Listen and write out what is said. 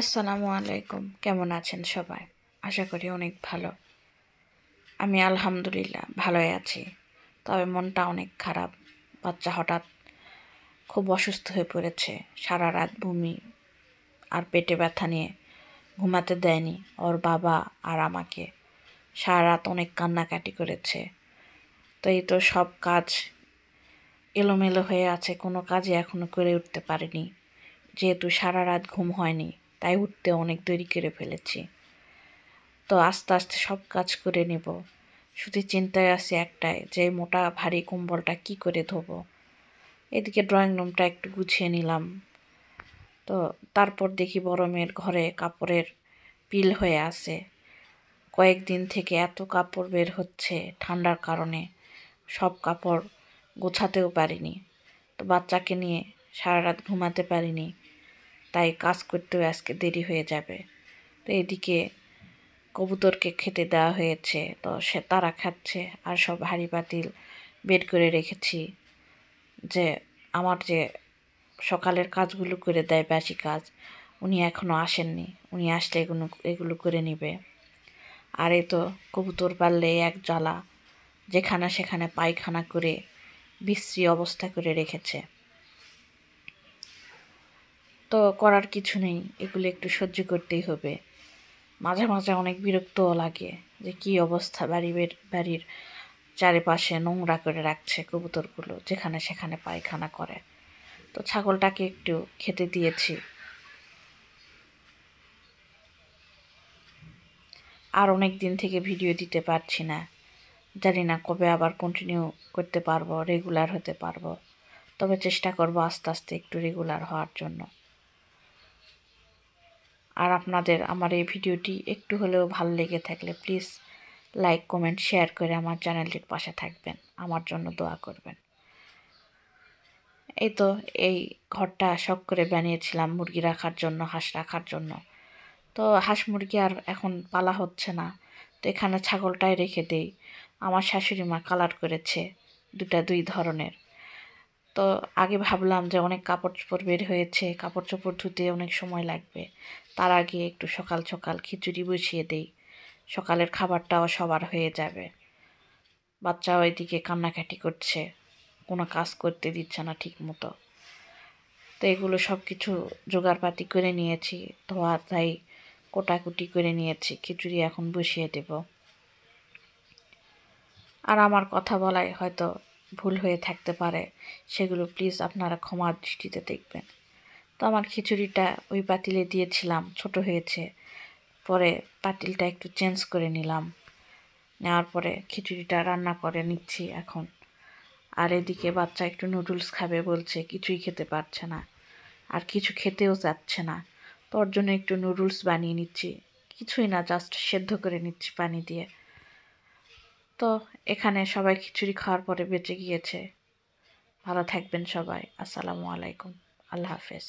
আসসালামু আলাইকুম। কেমন আছেন সবাই? আশা করি অনেক ভালো। আমি আলহামদুলিল্লাহ ভালোই আছি। তবে মনটা অনেক খারাপ। বাচ্চা হঠাৎ খুব অসুস্থ হয়ে পড়েছে। সারা রাত বমি আর পেটে ব্যথা নিয়ে ঘুমাতে দেয়নি ওর বাবা আর আমাকে। সারা রাত অনেক কান্নাকাটি করেছে। তো এই তো সব কাজ এলোমেলো হয়ে আছে, কোনো কাজই এখনো করে উঠতে পারিনি। যেহেতু সারা রাত ঘুম হয়নি, তাই উঠতে অনেক দেরি করে ফেলেছি। তো আস্তে আস্তে সব কাজ করে নেব। শুধু চিন্তায় আছি একটাই, যে মোটা ভারী কম্বলটা কি করে ধোবো। এদিকে ড্রয়িং রুমটা একটু গুছিয়ে নিলাম। তো তারপর দেখি বড় মেয়ের ঘরে কাপড়ের পিল হয়ে আছে। কয়েকদিন থেকে এত কাপড় বের হচ্ছে ঠান্ডার কারণে, সব কাপড় গোছাতেও পারিনি। তো বাচ্চাকে নিয়ে সারা রাত ঘুমাতে পারিনি, তাই কাজ করতেও আজকে দেরি হয়ে যাবে। তো এদিকে কবুতরকে খেতে দেওয়া হয়েছে, তো সে তারা খাচ্ছে। আর সব হাঁড়ি পাতিল বের করে রেখেছি, যে আমার যে সকালের কাজগুলো করে দেয় বাসি কাজ, উনি এখনও আসেননি। উনি আসলে এগুলো করে নেবে। আর এই তো কবুতর পাললে এক জ্বালা, যেখানে সেখানে পায়খানা করে বিশ্রী অবস্থা করে রেখেছে। তো করার কিছু নেই, এগুলো একটু সহ্য করতেই হবে। মাঝে মাঝে অনেক বিরক্তও লাগে, যে কী অবস্থা বাড়ির চারিপাশে নোংরা করে রাখছে কবুতরগুলো, যেখানে সেখানে পায়খানা করে। তো ছাগলটাকে একটু খেতে দিয়েছি। আর অনেক দিন থেকে ভিডিও দিতে পারছি না, জানি না কবে আবার কন্টিনিউ করতে পারবো, রেগুলার হতে পারবো। তবে চেষ্টা করব আস্তে আস্তে একটু রেগুলার হওয়ার জন্য। আর আপনাদের আমার এই ভিডিওটি একটু হলেও ভালো লেগে থাকলে প্লিজ লাইক কমেন্ট শেয়ার করে আমার চ্যানেলটির পাশে থাকবেন, আমার জন্য দোয়া করবেন। এই তো এই ঘরটা শখ করে বানিয়েছিলাম মুরগি রাখার জন্য, হাঁস রাখার জন্য। তো হাঁস মুরগি আর এখন পালা হচ্ছে না, তো এখানে ছাগলটাই রেখে দেই। আমার শাশুড়ি মা কালার করেছে দুই ধরনের। তো আগে ভাবলাম যে অনেক কাপড় চোপড় বের হয়েছে, কাপড় চোপড় ধুতে অনেক সময় লাগবে, তার আগে একটু সকাল সকাল খিচুড়ি বসিয়ে দেই, সকালের খাবারটাও সবার হয়ে যাবে। বাচ্চাও এদিকে কান্নাকাটি করছে, কোনো কাজ করতে দিচ্ছে না ঠিক মতো। তো এগুলো সব কিছু জোগাড়পাতি করে নিয়েছি, ধোয়া ধাই কোটাকুটি করে নিয়েছি। খিচুড়ি এখন বসিয়ে দেব। আর আমার কথা বলায় হয়তো ভুল হয়ে থাকতে পারে, সেগুলো প্লিজ আপনারা ক্ষমার দৃষ্টিতে দেখবেন। তো আমার খিচুড়িটা ওই পাতিলে দিয়েছিলাম, ছোট হয়েছে, পরে পাতিলটা একটু চেঞ্জ করে নিলাম। নেওয়ার পরে খিচুড়িটা রান্না করে নিচ্ছি এখন। আর এদিকে বাচ্চা একটু নুডলস খাবে বলছে, কিছুই খেতে পারছে না, আর কিছু খেতেও চাচ্ছে না। তো ওর জন্য একটু নুডলস বানিয়ে নিচ্ছি, কিছুই না, জাস্ট সেদ্ধ করে নিচ্ছি পানি দিয়ে। তো এখানে সবাই খিচুড়ি খাওয়ার পরে বেঁচে গিয়েছে। ভালো থাকবেন সবাই। আসসালামু আলাইকুম। আল্লাহ হাফেজ।